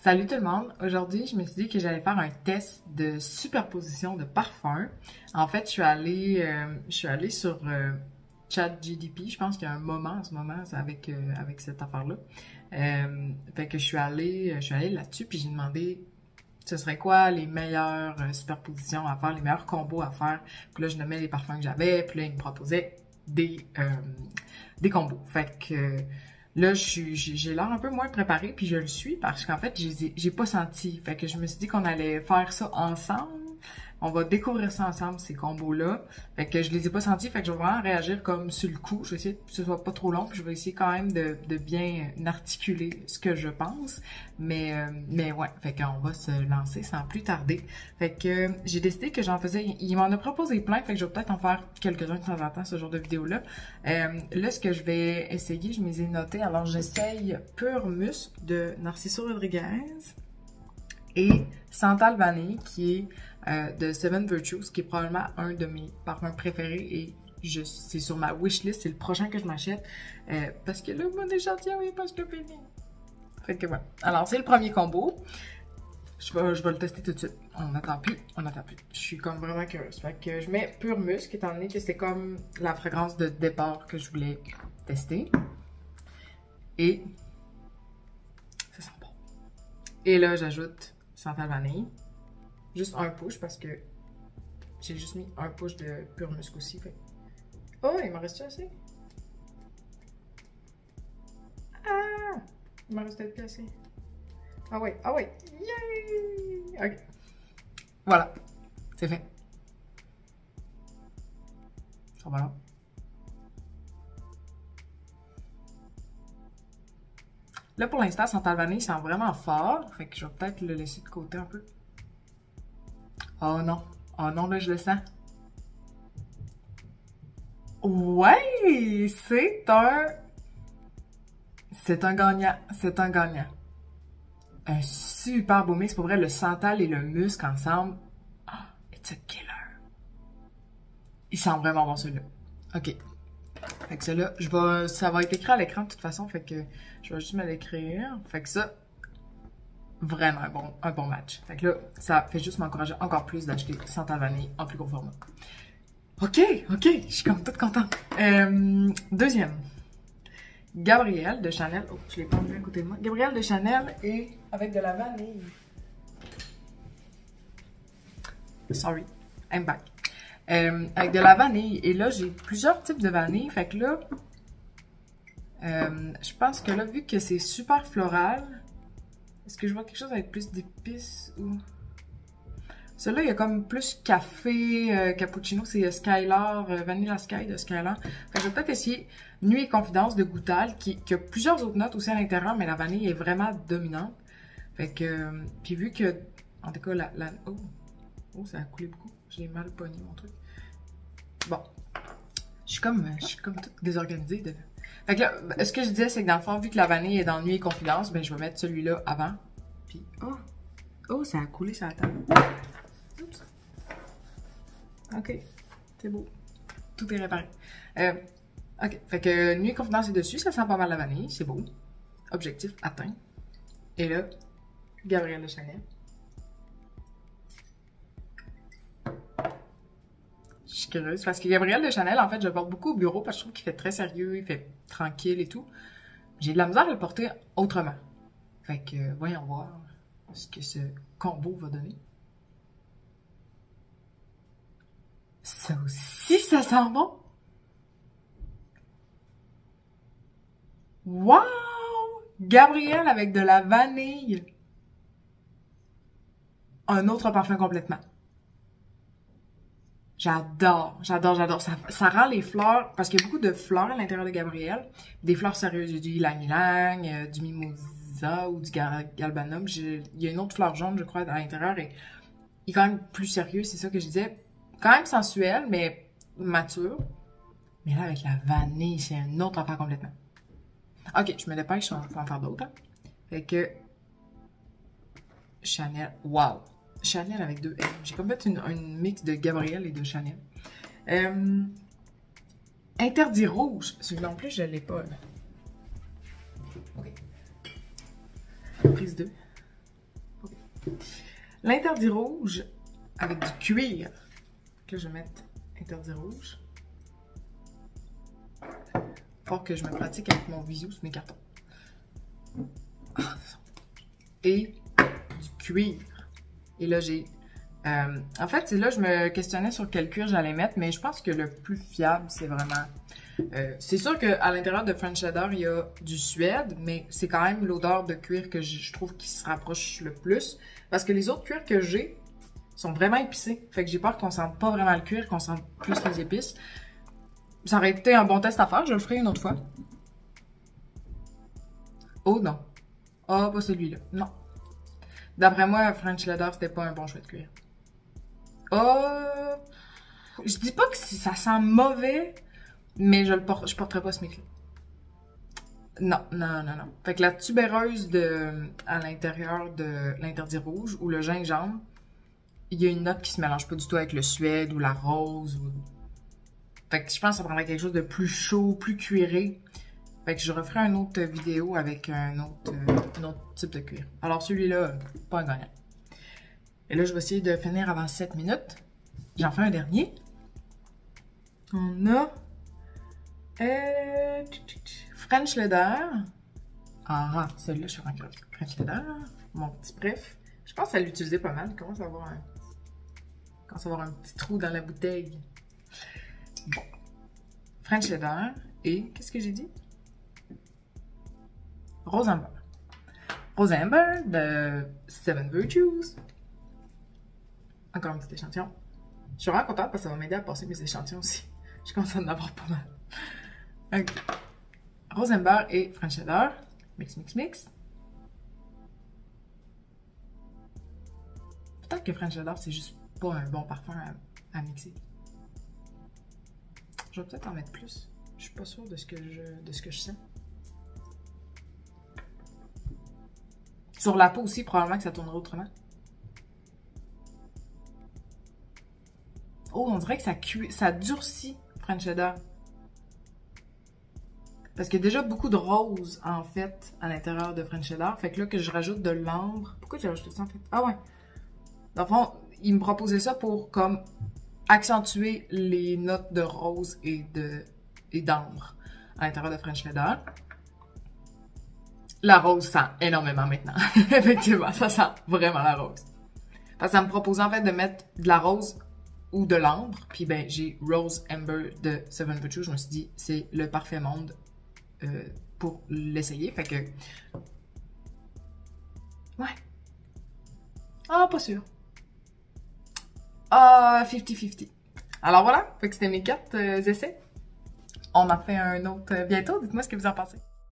Salut tout le monde! Aujourd'hui, je me suis dit que j'allais faire un test de superposition de parfums. En fait, je suis allée sur ChatGPT. Je pense qu'il y a un moment en ce moment avec cette affaire-là. Fait que je suis allée là-dessus puis j'ai demandé ce serait quoi les meilleures superpositions à faire, les meilleurs combos à faire. Puis là, je nommais les parfums que j'avais, puis là, il me proposait des combos. Fait que là, j'ai l'air un peu moins préparée, puis je le suis parce qu'en fait, j'ai pas senti. Fait que je me suis dit qu'on allait faire ça ensemble. On va découvrir ça ensemble, ces combos-là. Fait que je les ai pas sentis, fait que je vais vraiment réagir comme sur le coup. Je vais essayer que ce soit pas trop long, puis je vais essayer quand même de bien articuler ce que je pense. Mais ouais, fait qu'on va se lancer sans plus tarder. Fait que j'ai décidé que j'en faisais... Il m'en a proposé plein, fait que je vais peut-être en faire quelques-uns de temps en temps, ce genre de vidéo-là. Là, ce que je vais essayer, je me les ai notés. Alors, j'essaye Pur Musc de Narciso Rodriguez et Santal Vanille, qui est de Seven Virtues, qui est probablement un de mes parfums préférés et c'est sur ma wishlist, c'est le prochain que je m'achète parce que là, mon échantillon est pas fini. Fait que voilà. Alors, c'est le premier combo. Je vais le tester tout de suite. On n'attend plus. Je suis comme vraiment curieuse. Fait que je mets Pur Musc, étant donné que c'est comme la fragrance de départ que je voulais tester. Et ça sent bon. Et là, j'ajoute Santal Vanille. Juste un push parce que j'ai juste mis un push de Pur Musc aussi. Fait. Oh, il m'en reste assez? Ah! Il m'en reste peut-être plus assez. Ah ouais, Yay! Ok. Voilà. C'est fait. Voilà. Là, pour l'instant, Santal Vanille sent vraiment fort. Fait que je vais peut-être le laisser de côté un peu. Oh non. Oh non, là, je le sens. Ouais! C'est un gagnant. C'est un gagnant. Un super beau mix. Pour vrai, le santal et le musc ensemble. Ah, it's a killer. Il sent vraiment bon celui-là. OK. Fait que celui-là, ça va être écrit à l'écran de toute façon. Fait que je vais juste me l'écrire. Fait que ça, vraiment un bon match. Fait que là, ça fait juste m'encourager encore plus d'acheter Santal Vanille en plus gros format. OK, je suis comme toute contente. Deuxième. Gabrielle de Chanel. Oh, je l'ai pas vu à côté de moi. Gabrielle de Chanel et avec de la vanille. Sorry, I'm back. Avec de la vanille. Et là, j'ai plusieurs types de vanille. Fait que là, je pense que là, vu que c'est super floral, est-ce que je vois quelque chose avec plus d'épices ou... Celui-là, il y a comme plus café, cappuccino, c'est Skylar, Vanilla Sky de Skylar. Fait que je vais peut-être essayer Nuit et Confidence de Goutal, qui a plusieurs autres notes aussi à l'intérieur, mais la vanille est vraiment dominante. Fait que, puis vu que, en tout cas, oh, ça a coulé beaucoup. J'ai mal pogné mon truc. Bon. Je suis comme toute désorganisée. Fait que là, ce que je disais, c'est que dans le fond, vu que la vanille est dans Nuit et Confidence, ben je vais mettre celui-là avant. Puis, oh, ça a coulé sur la table. Oups. OK, c'est beau. Tout est réparé. OK, fait que Nuit et Confidence est dessus, ça sent pas mal la vanille, c'est beau. Objectif atteint. Et là, Gabrielle de Chanel. Je suis curieuse parce que Gabrielle de Chanel, en fait, je le porte beaucoup au bureau parce que je trouve qu'il fait très sérieux, il fait tranquille et tout. J'ai de la misère à le porter autrement. Fait que voyons voir ce que ce combo va donner. Ça aussi, ça sent bon! Wow! Gabrielle avec de la vanille. Un autre parfum complètement. J'adore. Ça rend les fleurs, parce qu'il y a beaucoup de fleurs à l'intérieur de Gabrielle. Des fleurs sérieuses, du ylang-ylang, du mimosa ou du galbanum. Il y a une autre fleur jaune, je crois, à l'intérieur et il est quand même plus sérieux, c'est ça que je disais. Quand même sensuel, mais mature. Mais là, avec la vanille, c'est un autre affaire complètement. OK, je me dépêche, on va en faire d'autres. Hein. Fait que... Chanel, wow! Chanel avec deux L. J'ai comme fait une mix de Gabrielle et de Chanel. Interdit rouge. Celui-là non plus, je ne l'ai pas. Là. OK. Prise 2. L'interdit rouge avec du cuir. Là, je vais mettre interdit rouge. Pour que je me pratique avec mon visio sur mes cartons. Et du cuir. Et là, j'ai... en fait, c'est là je me questionnais sur quel cuir j'allais mettre, mais je pense que le plus fiable, c'est vraiment... c'est sûr qu'à l'intérieur de French Leather, il y a du suède, mais c'est quand même l'odeur de cuir que je trouve qui se rapproche le plus. Parce que les autres cuirs que j'ai sont vraiment épicés. Fait que j'ai peur qu'on sente pas vraiment le cuir, qu'on sente plus les épices. Ça aurait été un bon test à faire, je le ferai une autre fois. Oh non. Oh, pas celui-là. Non. D'après moi, French Leather, c'était pas un bon choix de cuir. Oh! Je dis pas que ça sent mauvais, mais je porterai pas ce mec-là. Non, non, non, non. Fait que la tubéreuse à l'intérieur de l'interdit rouge ou le gingembre, il y a une note qui se mélange pas du tout avec le suède ou la rose. Fait que je pense que ça prendrait quelque chose de plus chaud, plus cuiré. Fait que je referai une autre vidéo avec un autre type de cuir. Alors celui-là, pas un gagnant. Et là, je vais essayer de finir avant 7 minutes. J'en fais un dernier. On a... French Leather. Ah, celui-là, je suis encore French Leather. Mon petit bref. Je pense à l'utiliser pas mal. Il commence à avoir un petit trou dans la bouteille. Bon. French Leather. Et, qu'est-ce que j'ai dit? Rose Amber. Rose Amber de Seven Virtues. Encore un petit échantillon. Je suis vraiment contente parce que ça va m'aider à passer mes échantillons aussi. Je commence à en avoir pas mal. Ok. Rose Amber et French Leather. Mix, mix, mix. Peut-être que French Leather, c'est juste pas un bon parfum à mixer. Je vais peut-être en mettre plus. Je suis pas sûre de ce que je sens. Sur la peau aussi, probablement que ça tournerait autrement. Oh, on dirait que ça durcit French Leather. Parce qu'il y a déjà beaucoup de rose, en fait, à l'intérieur de French Leather. Fait que là, que je rajoute de l'ambre... Pourquoi j'ai rajouté ça, en fait? Ah ouais. Dans le fond, il me proposait ça pour, comme, accentuer les notes de rose et d'ambre à l'intérieur de French Leather. La rose sent énormément maintenant. Effectivement, ça sent vraiment la rose. Parce que ça me proposait, en fait, de mettre de la rose ou de l'ambre. Puis, ben, j'ai Rose Amber de Seven Virtues. Je me suis dit, c'est le parfait monde pour l'essayer. Fait que... Ouais. Ah, pas sûr. Ah, 50-50. Alors voilà, fait que c'était mes 4 essais. On en fait un autre bientôt. Dites-moi ce que vous en pensez.